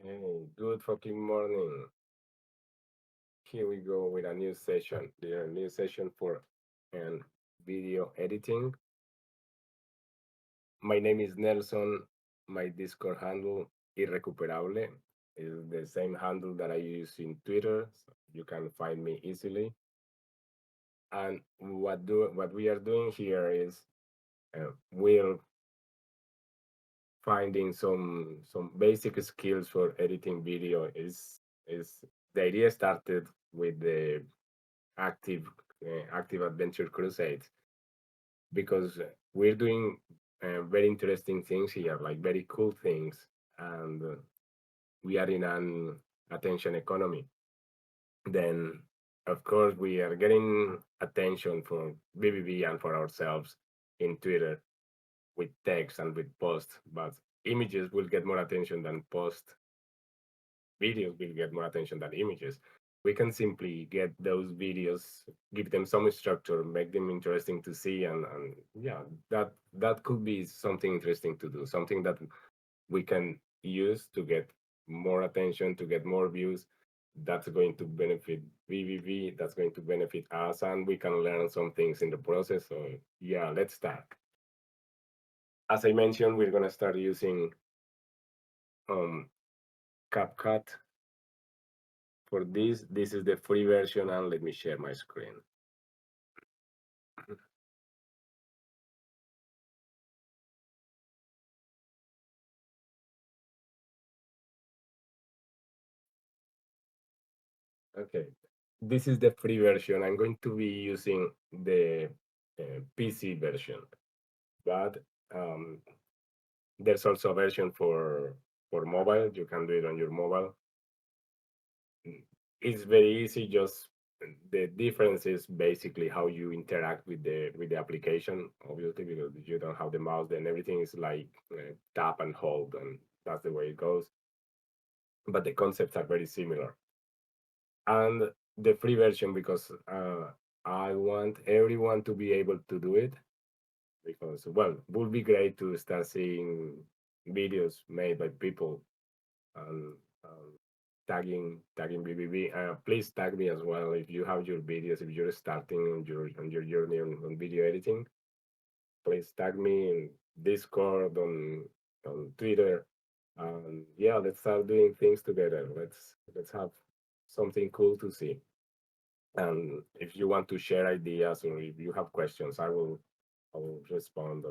Hey, good fucking morning. Here we go with a new session. The new session for video editing. My name is Nelson. My Discord handle Irrecuperable is the same handle that I use in Twitter. So you can find me easily. And what we are doing here is we're finding some basic skills for editing video. Is the idea started with the active active adventure crusade because we're doing very interesting things here, like very cool things, and we are in an attention economy. Then, of course, we are getting attention for vVv and for ourselves in Twitter with text and with post, but images will get more attention than post. Videos will get more attention than images. We can simply get those videos, give them some structure, make them interesting to see, and yeah, that could be something interesting to do, something that we can use to get more attention, to get more views. That's going to benefit vVv, that's going to benefit us, and we can learn some things in the process. So yeah, let's start. As I mentioned, we're gonna start using um, CapCut. For this is the free version, and let me share my screen. Okay, this is the free version. I'm going to be using the PC version, but um, there's also a version for mobile. You can do it on your mobile. It's very easy. Just the difference is basically how you interact with the application. Obviously, because you don't have the mouse, then everything is like tap and hold, and that's the way it goes. But the concepts are very similar. And the free version because I want everyone to be able to do it because well, it would be great to start seeing videos made by people and tagging BBB. Please tag me as well if you have your videos, if you're starting on your journey on video editing. Please tag me in Discord on Twitter. Yeah, let's start doing things together. Let's have something cool to see. And if you want to share ideas or if you have questions, I will respond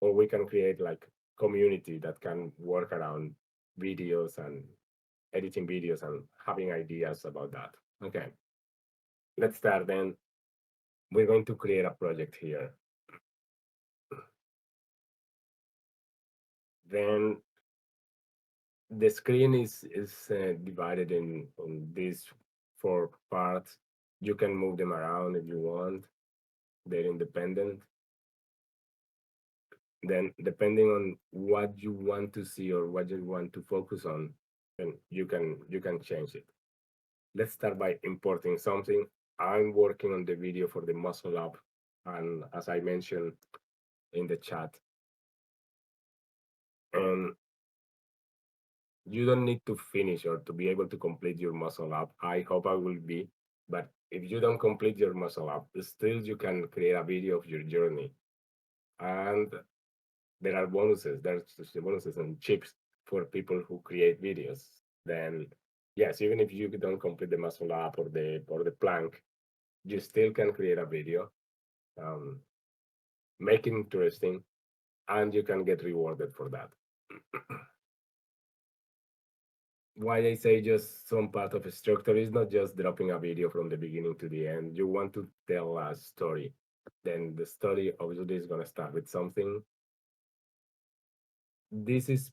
or we can create like community that can work around videos and editing videos and having ideas about that. Okay, let's start then. We're going to create a project here. Then the screen is divided in these four parts. You can move them around if you want. They're independent. Then depending on what you want to see or what you want to focus on, then you can change it. Let's start by importing something. I'm working on the video for the muscle up, and as I mentioned in the chat, and you don't need to finish or to be able to complete your muscle up. I hope I will be, but if you don't complete your muscle up, still you can create a video of your journey. And there are bonuses. There's bonuses and chips for people who create videos. Then yes, even if you don't complete the muscle up or the plank, you still can create a video, um, make it interesting, and you can get rewarded for that. Why I say just some part of a structure is not just dropping a video from the beginning to the end. You want to tell a story. Then the story obviously is gonna start with something. This is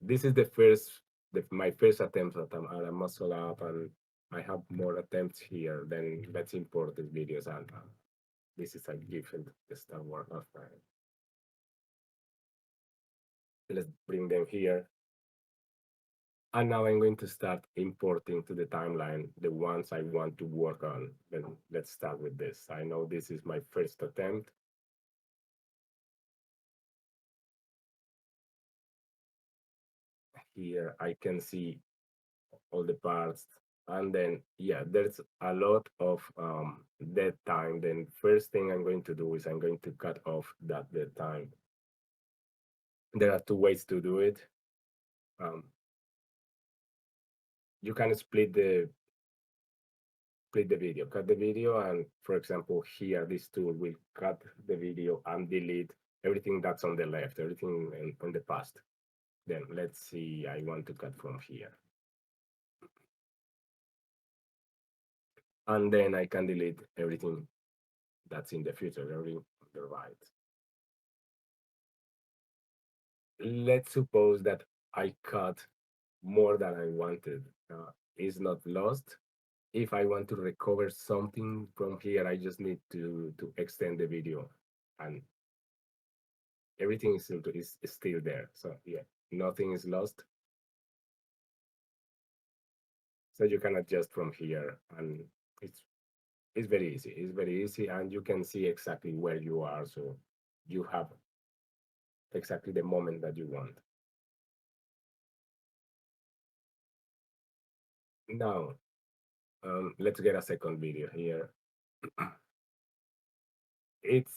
this is the my first attempt at a muscle up, and I have more attempts here. Then let's import these videos, and this is a different Star Wars. Let's bring them here. And now I'm going to start importing to the timeline the ones I want to work on. Then let's start with this. I know this is my first attempt. here I can see all the parts. And then, yeah, there's a lot of dead time. Then first thing I'm going to do is I'm going to cut off that dead time. There are two ways to do it. Um, you can split the video, cut the video, and for example, here this tool will cut the video and delete everything that's on the left, everything on the past. Then let's see, I want to cut from here. And then I can delete everything that's in the future, everything on the right. Let's suppose that I cut more than I wanted. It's not lost. If I want to recover something from here, I just need to extend the video, and everything is still there. So yeah, nothing is lost. So you can adjust from here, and it's very easy. It's very easy, and you can see exactly where you are. So you have exactly the moment that you want. Now, let's get a second video here. it's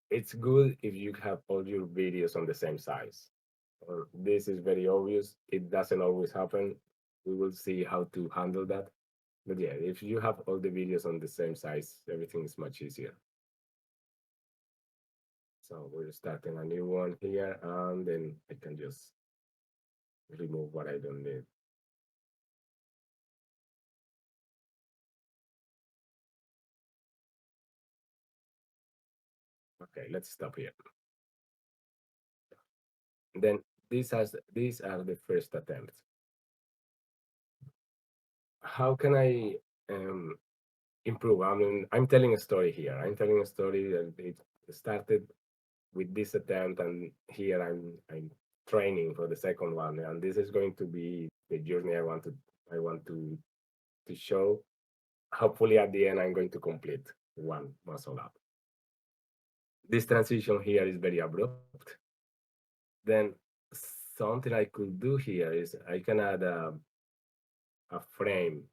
it's good if you have all your videos on the same size. This is very obvious. It doesn't always happen. We will see how to handle that. But yeah, if you have all the videos on the same size, everything is much easier. So we're starting a new one here, and then I can just remove what I don't need. Okay, let's stop here. Then these are the first attempts. How can I improve? I mean, I'm telling a story here. I'm telling a story that it started with this attempt, and here I'm training for the second one, and this is going to be the journey I want to show. Hopefully, at the end, I'm going to complete one muscle up. This transition here is very abrupt. Then something I could do here is I can add a frame.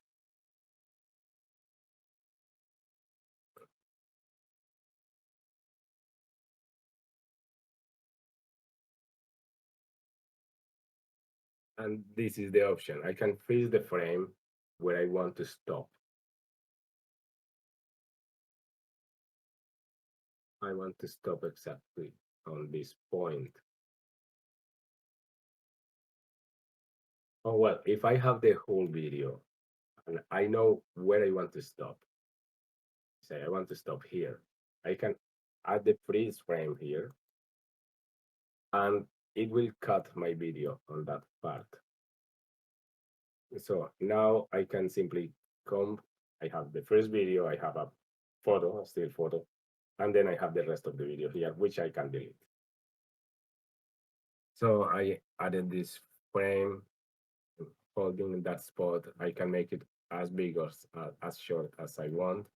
And this is the option. I can freeze the frame where I want to stop. I want to stop exactly on this point. Oh, well, if I have the whole video and I know where I want to stop, say I want to stop here, I can add the freeze frame here, and it will cut my video on that part. So now I can simply come, I have the first video, I have a photo, a still photo, and then I have the rest of the video here, which I can delete. So I added this frame, holding that spot. I can make it as big or as short as I want.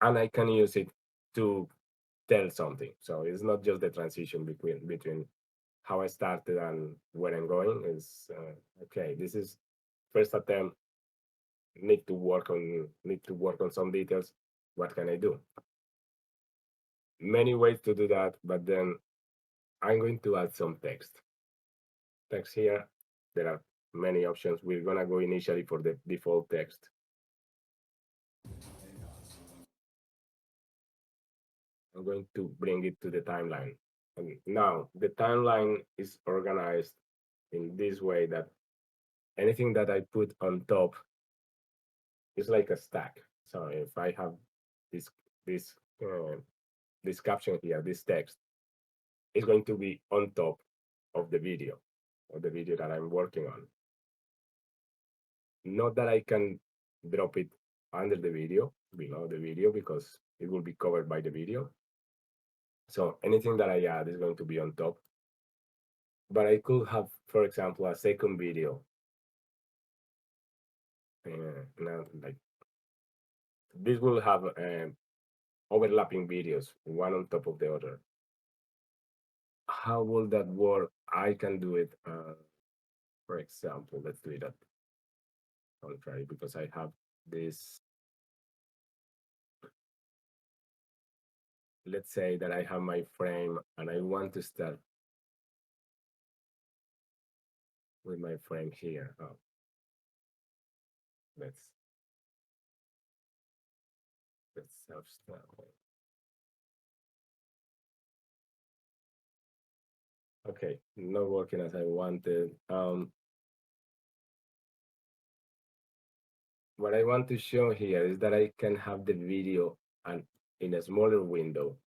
And I can use it to tell something. So it's not just the transition between how I started and where I'm going. Is okay. This is first attempt. Need to work on some details. What can I do? Many ways to do that, but then I'm going to add some text. Text here. There are many options. We're gonna go initially for the default text. I'm going to bring it to the timeline. And now the timeline is organized in this way that anything that I put on top is like a stack. So if I have this this uh, this caption here, this text is going to be on top of the video that I'm working on. Not that I can drop it under the video, below the video, because it will be covered by the video. So anything that I add is going to be on top. But I could have, for example, a second video. Now, like this will have overlapping videos, one on top of the other. how will that work? I can do it. For example, let's do it at contrary because I have this. Let's say that I have my frame and I want to start with my frame here. Oh, let's self-start. Okay, not working as I wanted. What I want to show here is that I can have the video and in a smaller window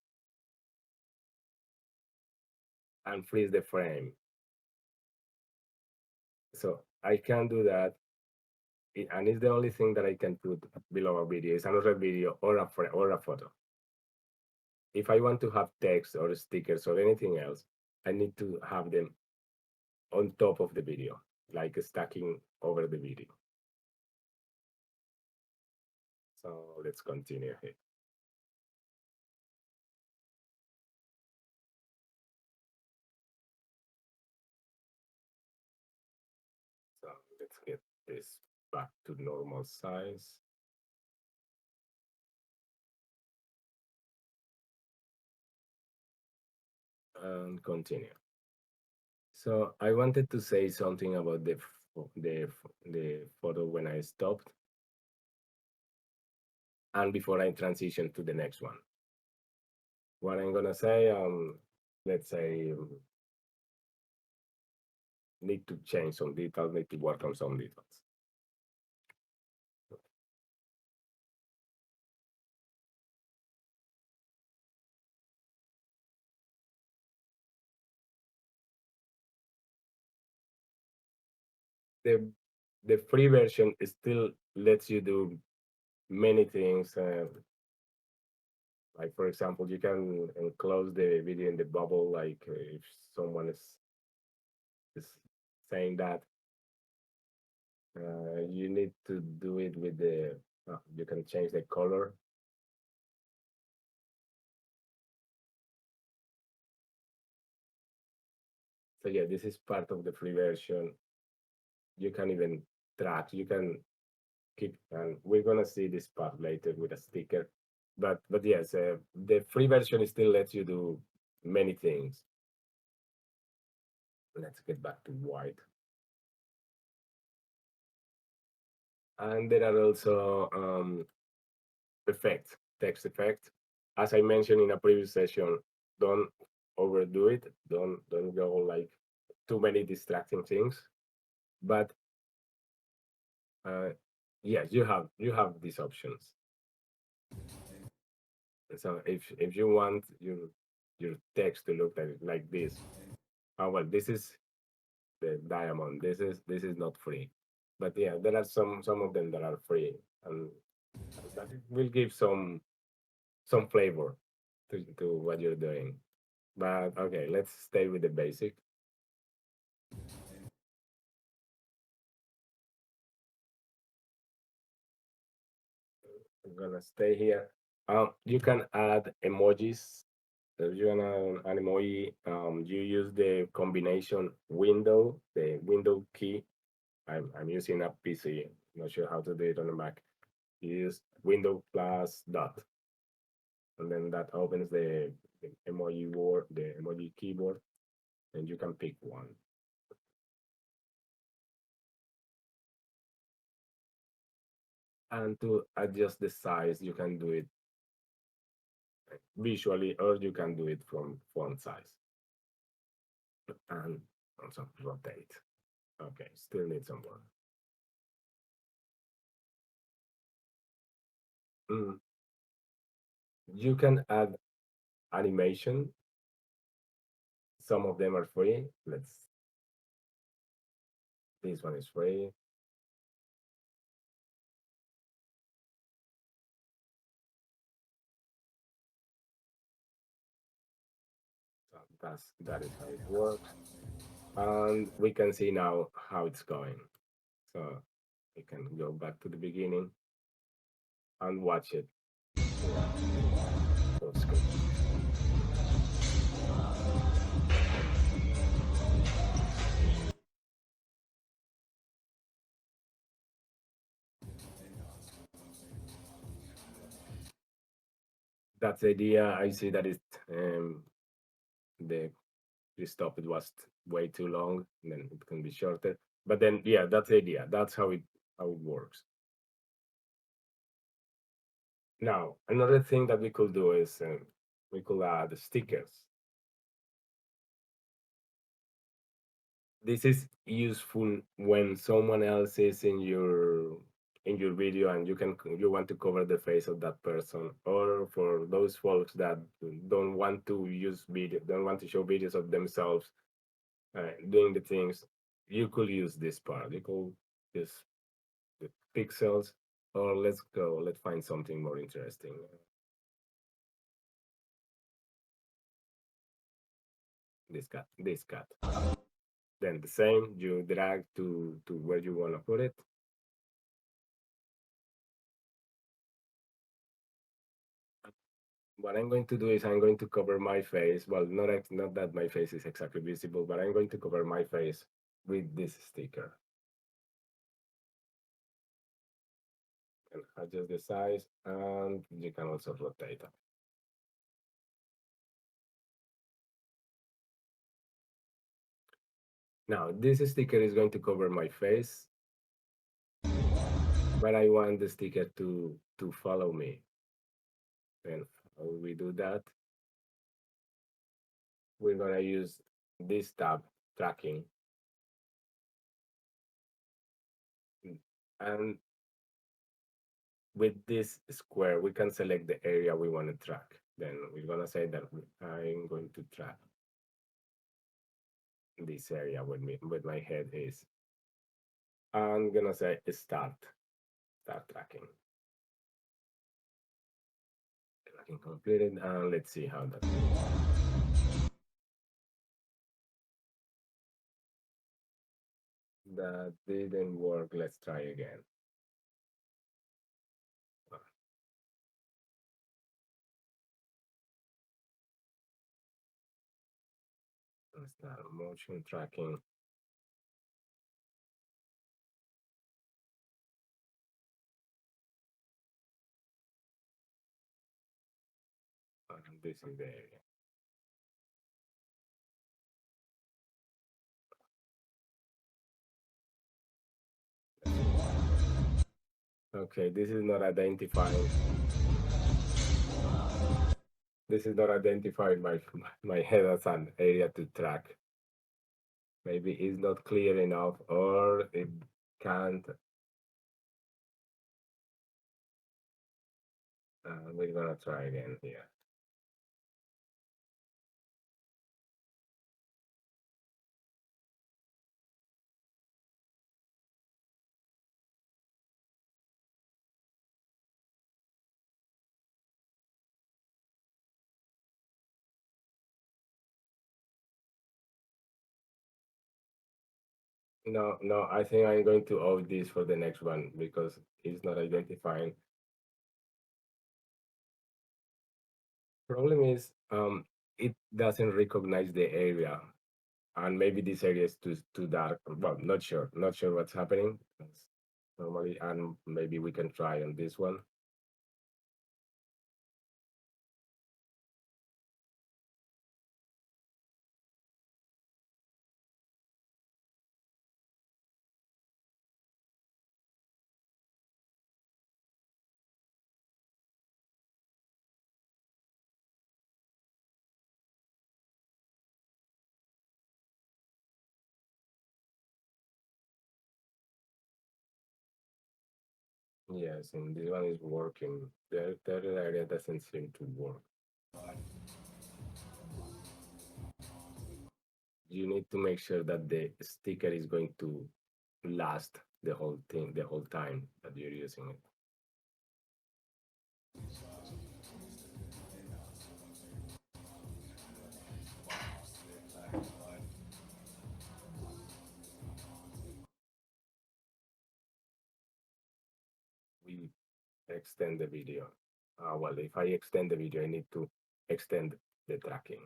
and freeze the frame. So I can do that, and it's the only thing that I can put below a video. It's another video or a photo. If I want to have text or stickers or anything else, I need to have them on top of the video, like stacking over the video. So let's continue here. So let's get this back to normal size. And continue. So I wanted to say something about the photo when I stopped and before I transition to the next one. What I'm gonna say, let's say, need to change some details, need to work on some details. The the free version still lets you do many things. Like for example, you can enclose the video in the bubble. Like if someone is saying that, you need to do it with the. You can change the color. So yeah, this is part of the free version. You can even track. You can keep, and we're gonna see this part later with a sticker. But yes, the free version still lets you do many things. Let's get back to white. And there are also effects, text effects. As I mentioned in a previous session, don't overdo it. Don't go like too many distracting things. But yes, you have these options. So if you want your text to look like this, oh well, this is the diamond. This is not free, but yeah, there are some of them that are free, and that will give some flavor to what you're doing. But okay, let's stay with the basic. I'm gonna stay here. You can add emojis. If you want an emoji, you use the combination window, the window key. I'm using a PC. Not sure how to do it on a Mac. You use window plus dot, and then that opens the emoji word, the emoji keyboard, and you can pick one. And to adjust the size, you can do it visually, or you can do it from font size. And also rotate. Okay, still need some work. Mm. You can add animation. Some of them are free. This one is free. So that is how it works. And we can see now how it's going. So we can go back to the beginning and watch it. Yeah, that's good. that's the idea. I see that the stop it was way too long, then it can be shorter. But then yeah, that's the idea. That's how it works. Now another thing that we could do is we could add stickers. This is useful when someone else is in your video and you want to cover the face of that person, or for those folks that don't want to use video, don't want to show videos of themselves doing the things. You could use this part. You could use the pixels, or let's find something more interesting. This cat. Then the same, you drag to where you want to put it. What I'm going to do is I'm going to cover my face. Well, not that my face is exactly visible, but I'm going to cover my face with this sticker. And adjust the size, and you can also rotate it. Now, this sticker is going to cover my face, but I want the sticker to follow me. And how we do that? We're gonna use this tab, tracking, and with this square, we can select the area we want to track. Then we're gonna say that I'm going to track this area with my head is. I'm gonna say start tracking. Tracking completed, and let's see how that goes. That didn't work. Let's try again. Let's start motion tracking. And this is the area. Okay, this is not identifying. This is not identifying my head as an area to track. Maybe it's not clear enough, or it can't. We're gonna try again here. No, no, I think I'm going to off this for the next one because it's not identifying. Problem is, it doesn't recognize the area, and maybe this area is too dark. Well, not sure what's happening. Normally, and maybe we can try on this one. Yes, and this one is working. The other area doesn't seem to work. You need to make sure that the sticker is going to last the whole thing, the whole time that you're using it. We extend the video. Well, if I extend the video, I need to extend the tracking.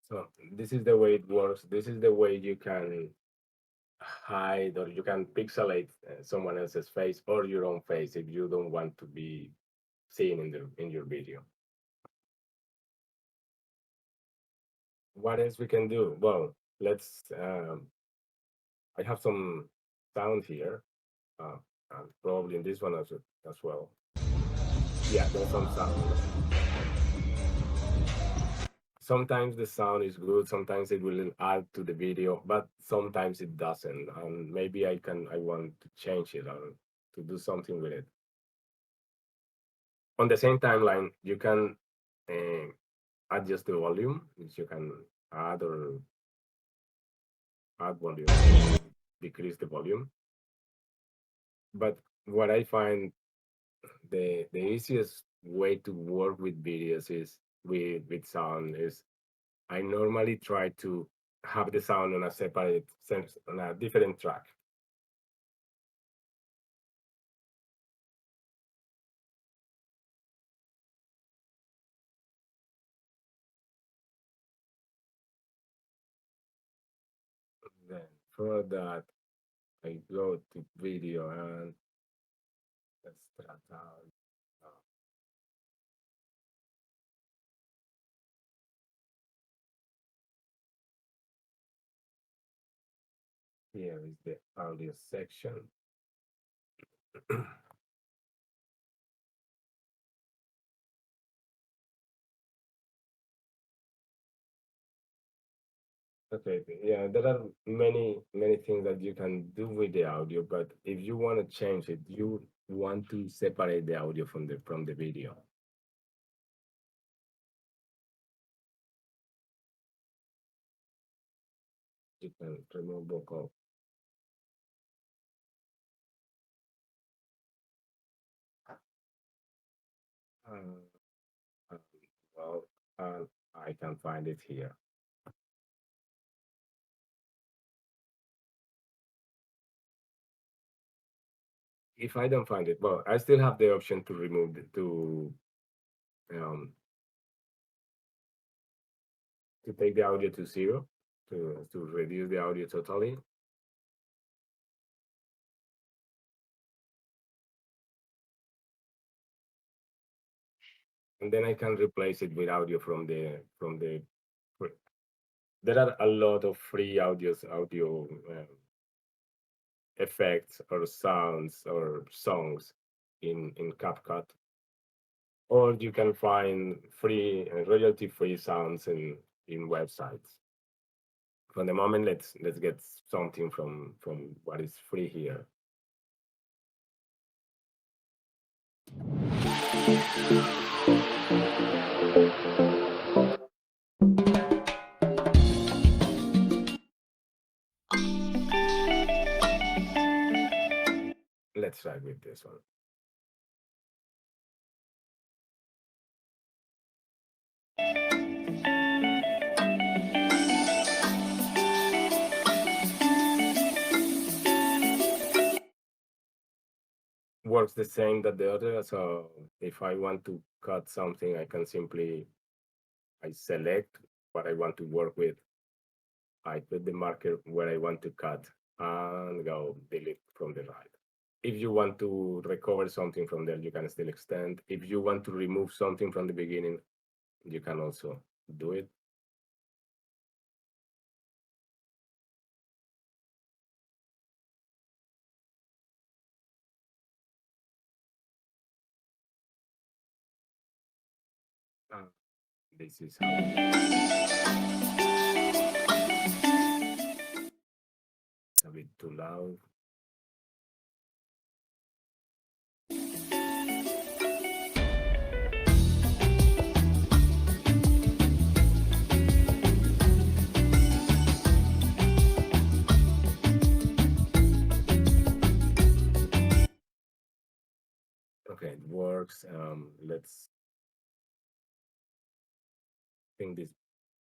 So this is the way it works. This is the way you can hide or you can pixelate someone else's face or your own face if you don't want to be seen in your video. What else we can do? Well, let's. I have some sound here, uh, and probably in this one as well. Yeah, there's some sound. Sometimes the sound is good, sometimes it will add to the video, but sometimes it doesn't. And maybe I want to change it or to do something with it. On the same timeline, you can uh, adjust the volume, which you can add or add volume or decrease the volume. But what I find the easiest way to work with videos is with sound is I normally try to have the sound on a separate sense on a different track. Then for that, I go to video and let's start out. Uh, Here is the audio section. Okay, yeah, there are many things that you can do with the audio, but if you want to change it, you want to separate the audio from the video. You can remove vocal. Uh, uh, well, uh, I can find it here. If I don't find it, well, I still have the option to remove um to take the audio to zero, to reduce the audio totally, and then I can replace it with audio from the. There are a lot of free audio effects or sounds or songs in CapCut, or you can find free royalty free sounds in websites. For the moment, let's get something from what is free here. Let's try with this one. Works the same that the other. So if I want to cut something, I can simply I select what I want to work with. I put the marker where I want to cut and go delete from the right. If you want to recover something from there, you can still extend. If you want to remove something from the beginning, you can also do it. Uh, this is how it's a bit too loud. Okay, it works. Let's think this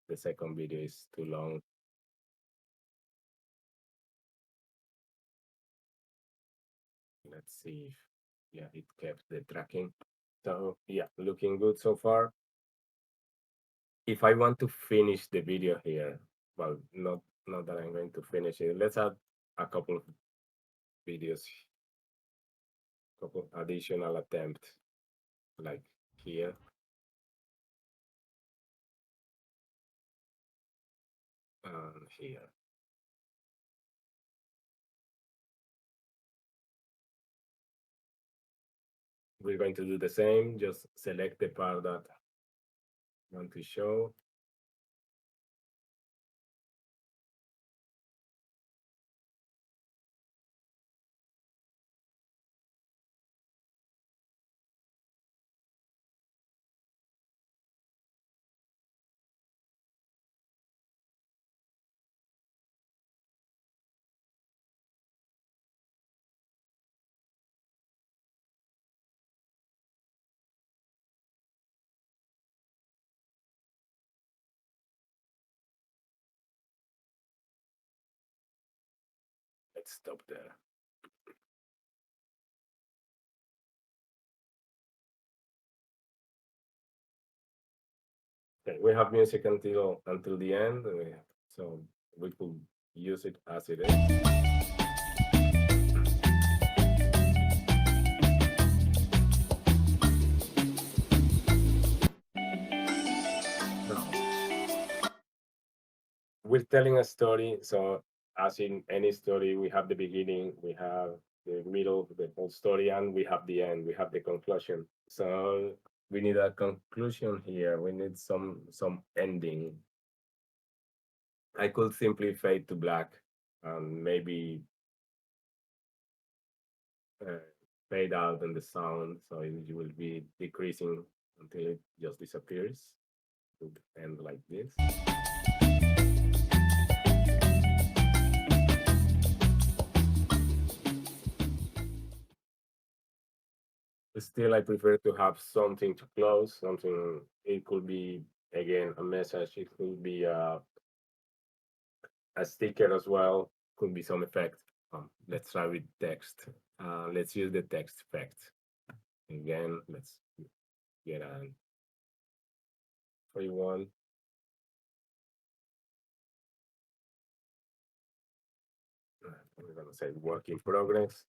the second video is too long. Let's see if yeah it kept the tracking. So yeah, looking good so far. if I want to finish the video here, well, not that I'm going to finish it. Let's add a couple of videos, couple additional attempts, like here and here. We're going to do the same. Just select the part that I want to show. Let's stop there. Okay, we have music until the end, so we could use it as it is. Now, we're telling a story, so as in any story, we have the beginning, we have the middle, the whole story, and we have the end, we have the conclusion. So we need a conclusion here. We need some ending. I could simply fade to black and maybe uh, fade out in the sound, so it will be decreasing until it just disappears. It would end like this. Still, I prefer to have something to close, something, it could be, again, a message, it could be a sticker as well, could be some effect. Let's try with text. Let's use the text effect. Again, let's get a free one. We're gonna say work in progress.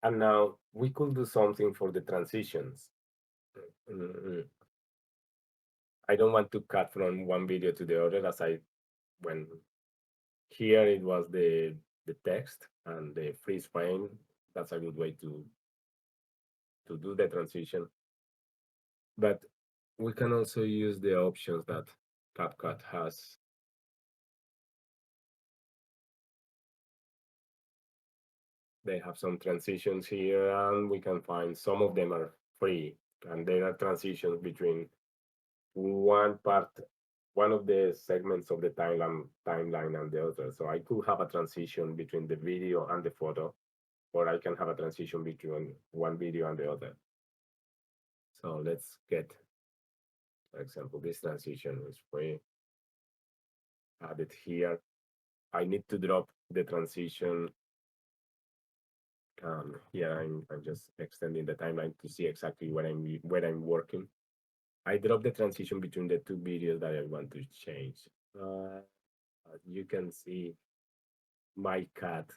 And now we could do something for the transitions. Mm, I don't want to cut from one video to the other, as I, when here it was the text and the freeze frame. That's a good way to do the transition. But we can also use the options that Capcut has. They have some transitions here, and we can find some of them are free, and there are transitions between one part, one of the segments of the timeline and the other. So I could have a transition between the video and the photo, or I can have a transition between one video and the other. So let's get, for example, this transition is free. Add it here. I need to drop the transition. Here I'm just extending the timeline to see exactly where I'm working. I drop the transition between the two videos that I want to change. You can see my cat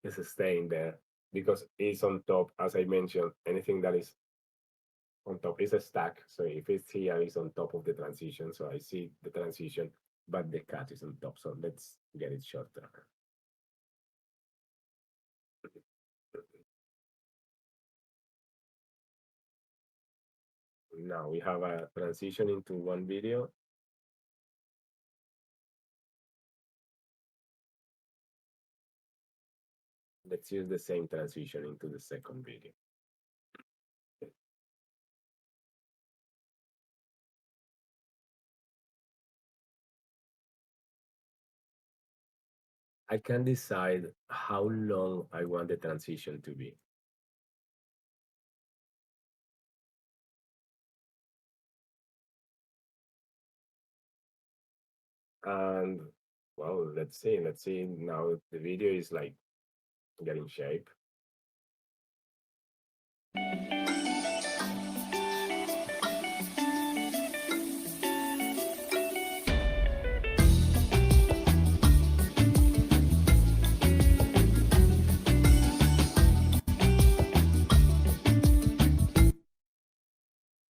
is staying there because it's on top. As I mentioned, anything that is on top is a stack. So if it's here, it's on top of the transition. So I see the transition, but the cat is on top. So let's get it shorter. Now we have a transition into one video. Let's use the same transition into the second video. I can decide how long I want the transition to be. And well, let's see. Let's see now the video is like getting shape.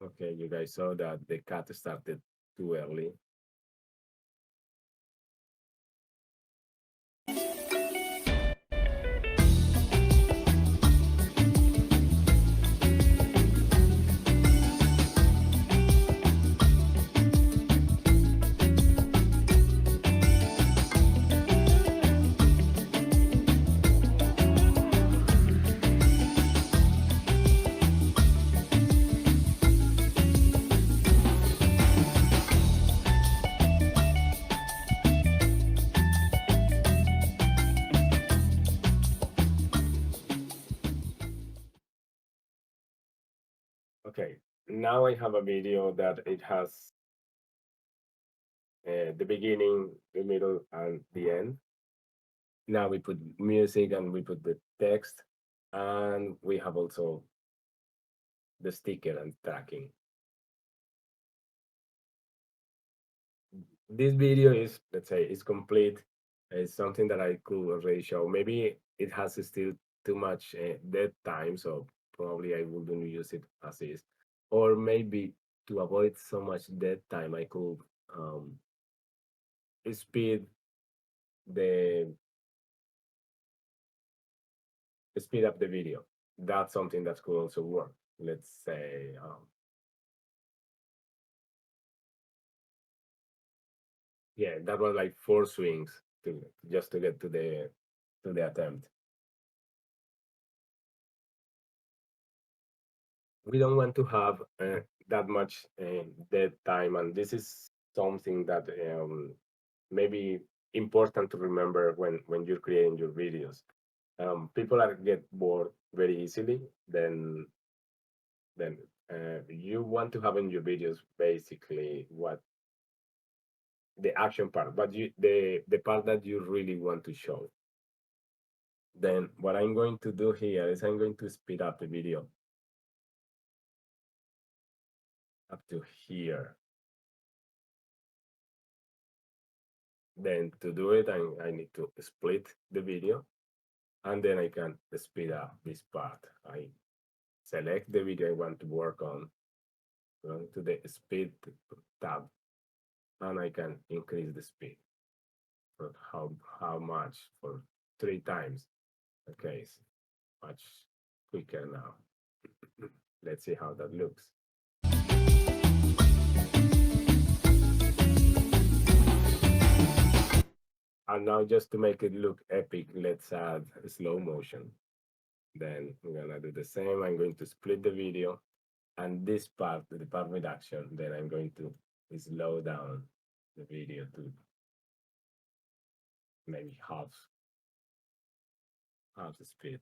Okay, you guys saw that the cat started too early. Okay, now I have a video that it has the beginning, the middle, and the end. Now we put music and we put the text, and we have also the sticker and tracking. This video is, let's say, is complete. It's something that I could already show. Maybe it has still too much dead time, so probably I wouldn't use it as is. Or maybe to avoid so much dead time, I could speed the speed up the video. That's something that could also work. Let's say, yeah, that was like 4 swings to just to get to the attempt. We don't want to have that much dead time, and this is something that maybe important to remember when you're creating your videos. People are get bored very easily. Then you want to have in your videos basically what the action part, but the part that you really want to show. Then what I'm going to do here is I'm going to speed up the video up to here. Then to do it, I need to split the video, and then I can speed up this part. I select the video I want to work on, go to the speed tab, and I can increase the speed. But how much? For 3 times. Okay, it's much quicker now. Let's see how that looks. And now just to make it look epic, let's add slow motion. Then I'm gonna do the same. I'm going to split the video, and this part, the part reduction, then I'm going to slow down the video to maybe half the speed.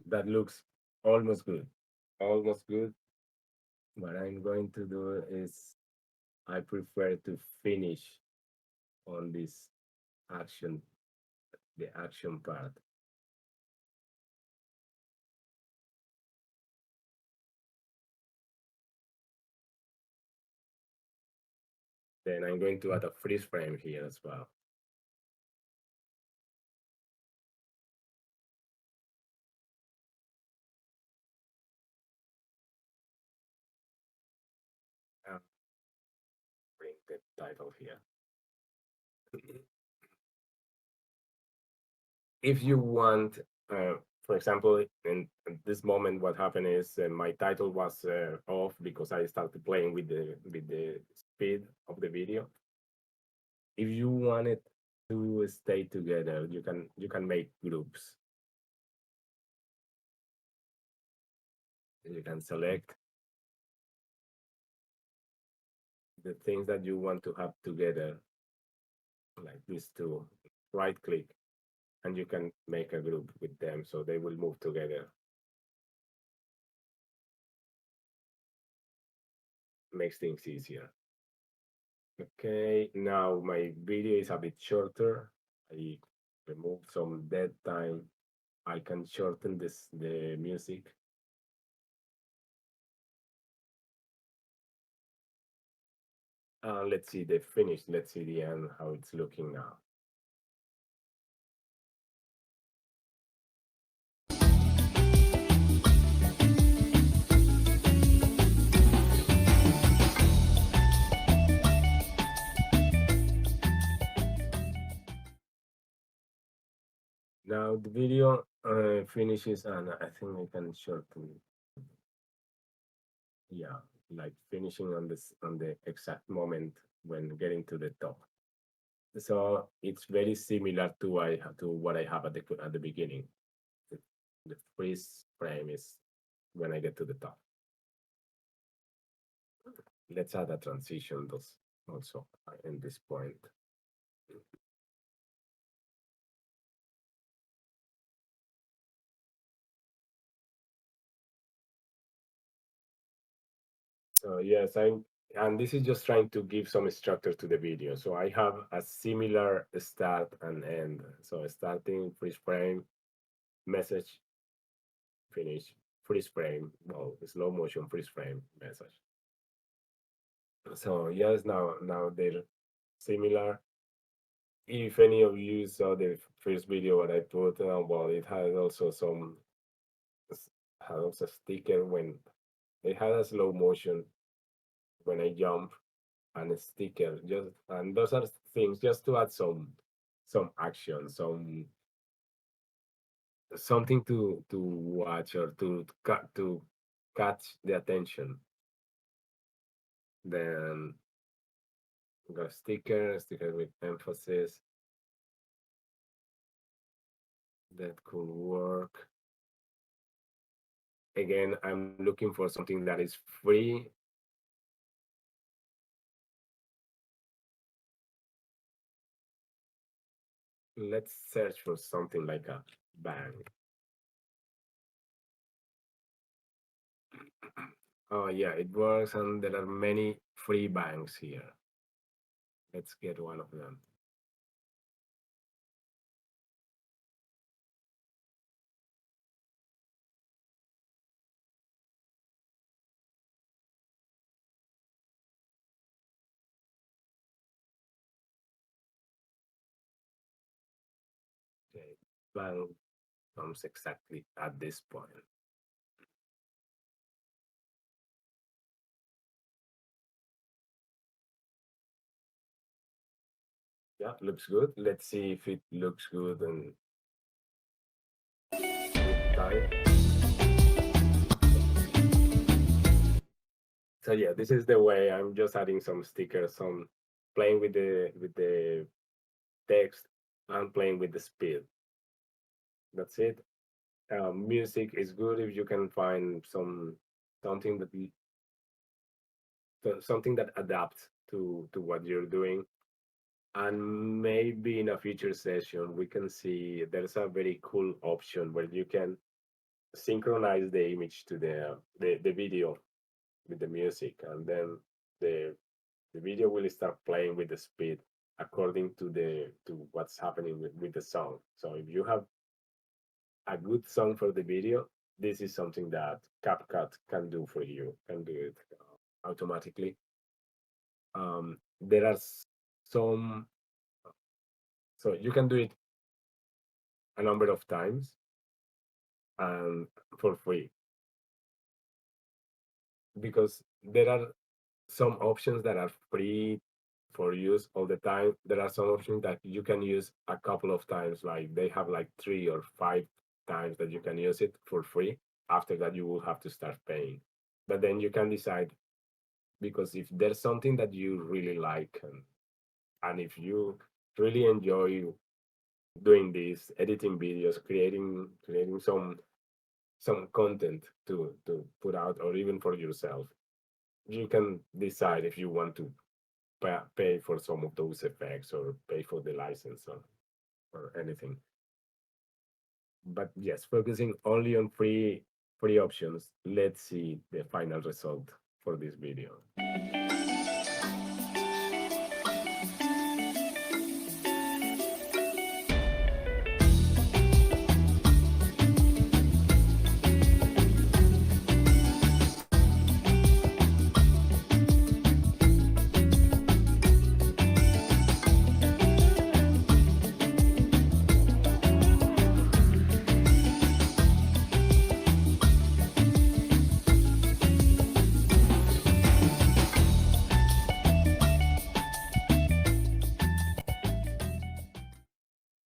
That looks almost good. Almost good. What I'm going to do is I prefer to finish on this action, the action part. Then I'm going to add a freeze frame here as well. Uh, Bring the title here. If you want, for example, in this moment, what happened is my title was off because I started playing with the speed of the video. If you want it to stay together, you can make groups. You can select the things that you want to have together, like these two. Right click, and you can make a group with them so they will move together. Makes things easier. Okay, now my video is a bit shorter. I removed some dead time. I can shorten the music. Let's see the finish. Let's see the end, how it's looking now. Now the video finishes, and I think I can shorten. Yeah, like finishing on this on the exact moment when getting to the top. So it's very similar to what I have at the beginning. The, the freeze frame is when I get to the top. Let's add a transition those also in this point. So yes, and this is just trying to give some structure to the video. So I have a similar start and end. So starting freeze frame, message, finish, freeze frame, well, slow motion freeze frame, message. So yes, now they're similar. If any of you saw the first video what I put, well, it has also some has a sticker when it had a slow motion when I jump and a sticker. Just and those are things just to add some action, something to watch or to catch the attention. Then got sticker with emphasis that could work. Again, I'm looking for something that is free. Let's search for something like a bang. Oh yeah, it works, and there are many free bangs here. Let's get one of them. Okay, bang comes exactly at this point. Yeah, looks good. Let's see if it looks good and time. So yeah, this is the way. I'm just adding some stickers, some playing with the text and playing with the speed. That's it. Music is good if you can find something that something that adapts to what you're doing. And maybe in a future session we can see there's a very cool option where you can synchronize the image to the video with the music, and then the the video will start playing with the speed according to what's happening with the song. So if you have a good song for the video, this is something that CapCut can do for you, can do it automatically. There are some, so you can do it a number of times and for free, because there are some options that are free for use all the time. There are some options that you can use a couple of times, like they have like 3 or 5 times that you can use it for free. After that you will have to start paying, but then you can decide, because if there's something that you really like, and if you really enjoy doing this, editing videos, creating some some content to put out, or even for yourself. You can decide if you want to pay for some of those effects or pay for the license or anything. But yes, focusing only on free options, let's see the final result for this video.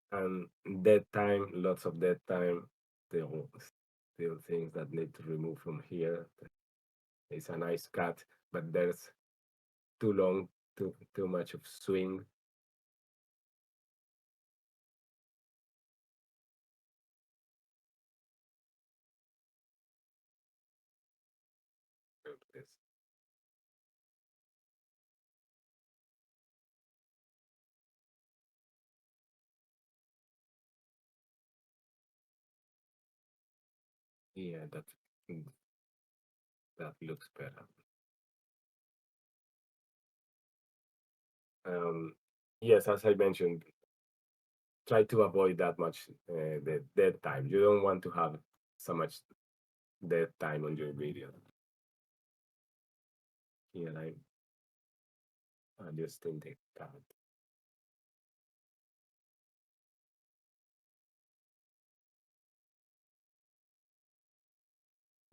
And dead time, lots of dead time, still things that need to remove from here. It's a nice cut, but there's too long, too much of swing. This. Yeah, that looks better. Um, yes, as I mentioned, try to avoid that much the dead time. You don't want to have so much dead time on your video. Here I just in the cut.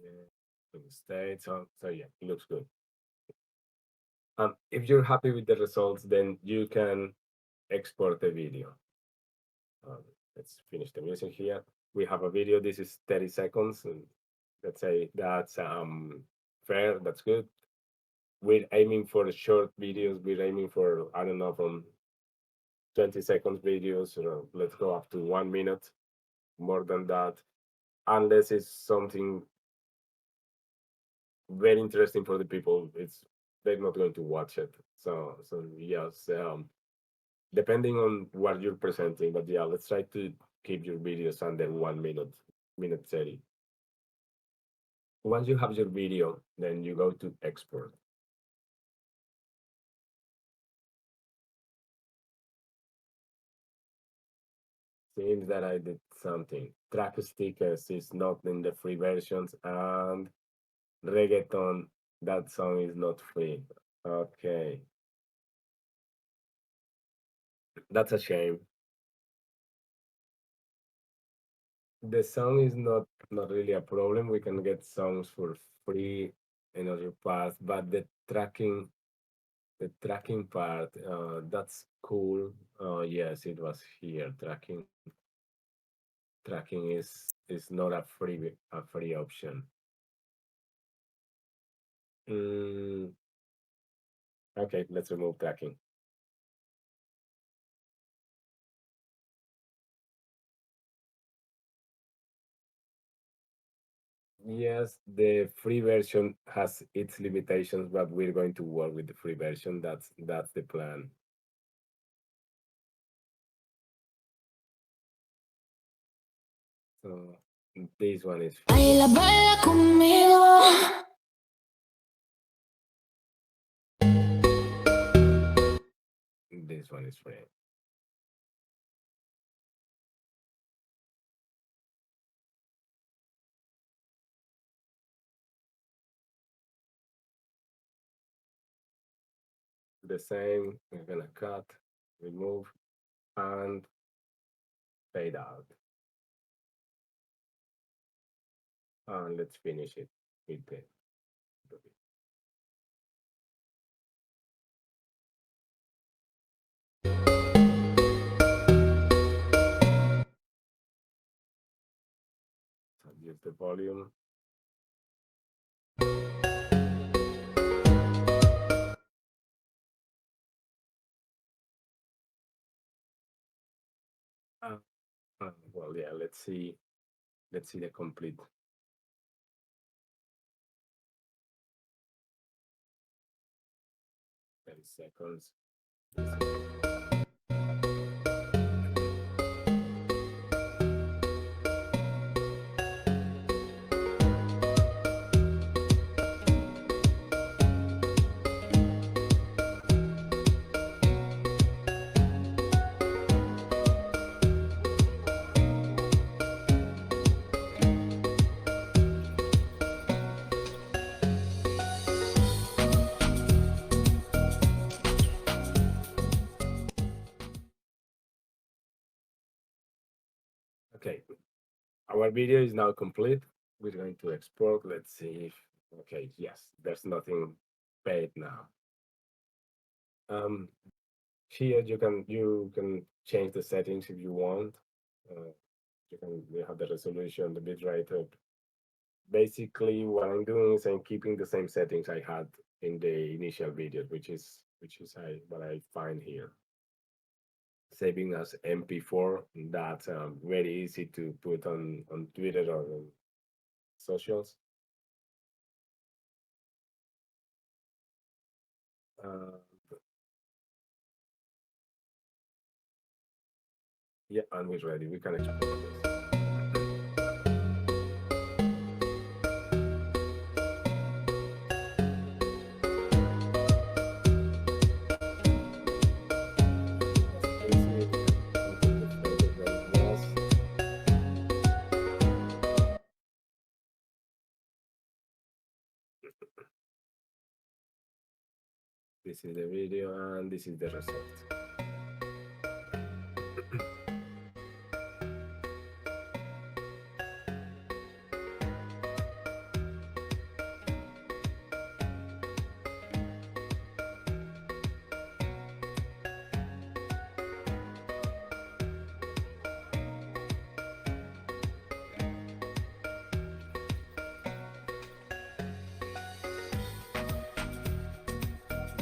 Yeah, instead, so yeah, it looks good. If you're happy with the results, then you can export the video. Um, let's finish the music here. We have a video. This is 30 seconds. And let's say that's fair. That's good. We're aiming for short videos. We're aiming for, I don't know, from 20 seconds videos. Let's go up to 1 minute. More than that, unless it's something very interesting for the people, they're not going to watch it. So yes, depending on what you're presenting, but yeah, let's try to keep your videos under 1 minute, minute 30. Once you have your video, then you go to export. Seems that I did something. Track stickers is not in the free versions, and reggaeton, that song is not free. Okay, that's a shame. The song is not really a problem. We can get songs for free in other parts, but the tracking part, that's cool. Yes, it was here. Tracking is not a free option. Mm, okay, let's remove tracking. Yes, the free version has its limitations, but we're going to work with the free version. That's the plan. So this one is free. Baila, baila conmigo. This one is free. The same. We're gonna cut, remove, and fade out. And let's finish it with the adjust the volume. Uh, well, yeah. Let's see. Let's see the complete seconds. This is okay. Our video is now complete. We're going to export. Let's see if, okay, yes, there's nothing paid now. Um, Here you can change the settings if you want. Uh, you have the resolution, the bitrate. Basically, what I'm doing is I'm keeping the same settings I had in the initial video, which is what I find here. Saving as MP4. That's very easy to put on Twitter or on socials. Uh, yeah, and we're ready. We can export this. Easy. We can make it better than it was. This is the video and this is the result.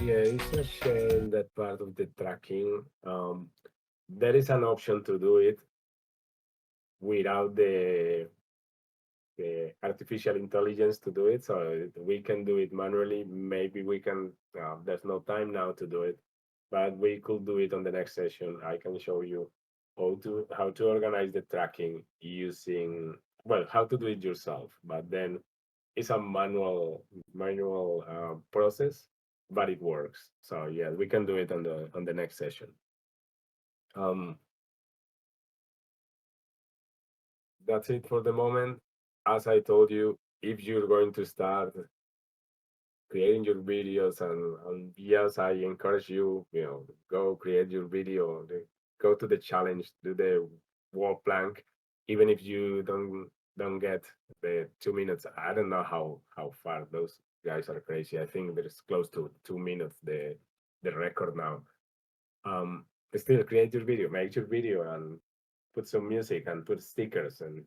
Yeah, it's a shame that part of the tracking. There is an option to do it without the artificial intelligence to do it. So we can do it manually. Maybe we can. There's no time now to do it, but we could do it on the next session. I can show you how to organize the tracking using, well, how to do it yourself. But then it's a manual process, but it works. So yeah, we can do it on the next session. Um, that's it for the moment. As I told you, if you're going to start creating your videos, and yes, I encourage you, go create your video, go to the challenge, do the wall plank, even if you don't get the 2 minutes. I don't know how far those guys are crazy. I think there's close to 2 minutes the record now. Um, Still create your video, make your video, and put some music and put stickers and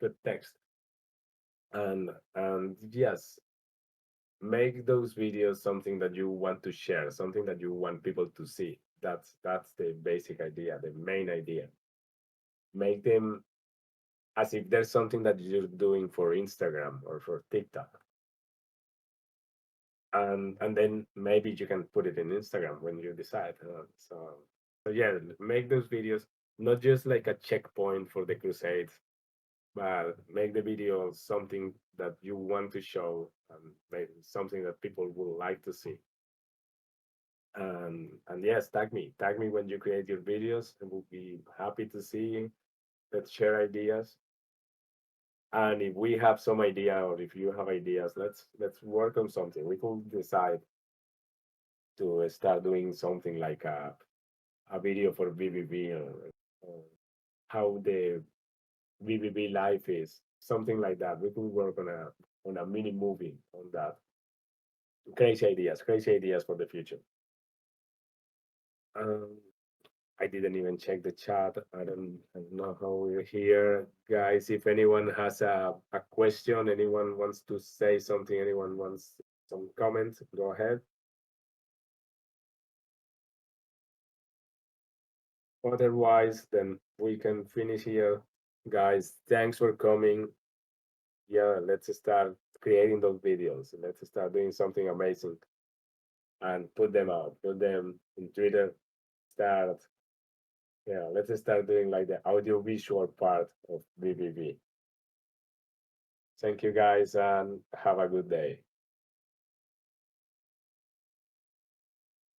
put text, and yes, make those videos something that you want to share, something that you want people to see. That's the basic idea, the main idea. Make them as if there's something that you're doing for Instagram or for TikTok, and then maybe you can put it in Instagram when you decide. So yeah, make those videos not just like a checkpoint for the crusades, but make the video something that you want to show, and maybe something that people would like to see. And yes, tag me when you create your videos, and we'll be happy to see. Let's share ideas, and if we have some idea, or if you have ideas, let's work on something. We could decide to start doing something like a video for vVv, or how the vVv life is, something like that. We could work on a mini movie on that. Crazy ideas for the future. Um, I didn't even check the chat. I don't know how we're here. Guys, if anyone has a question, anyone wants to say something, anyone wants some comments, go ahead. Otherwise, then we can finish here. Guys, thanks for coming. Yeah, let's start creating those videos. Let's start doing something amazing. and put them out. Put them in Twitter. Start, yeah, let's start doing like the audio visual part of vVv. Thank you guys and have a good day.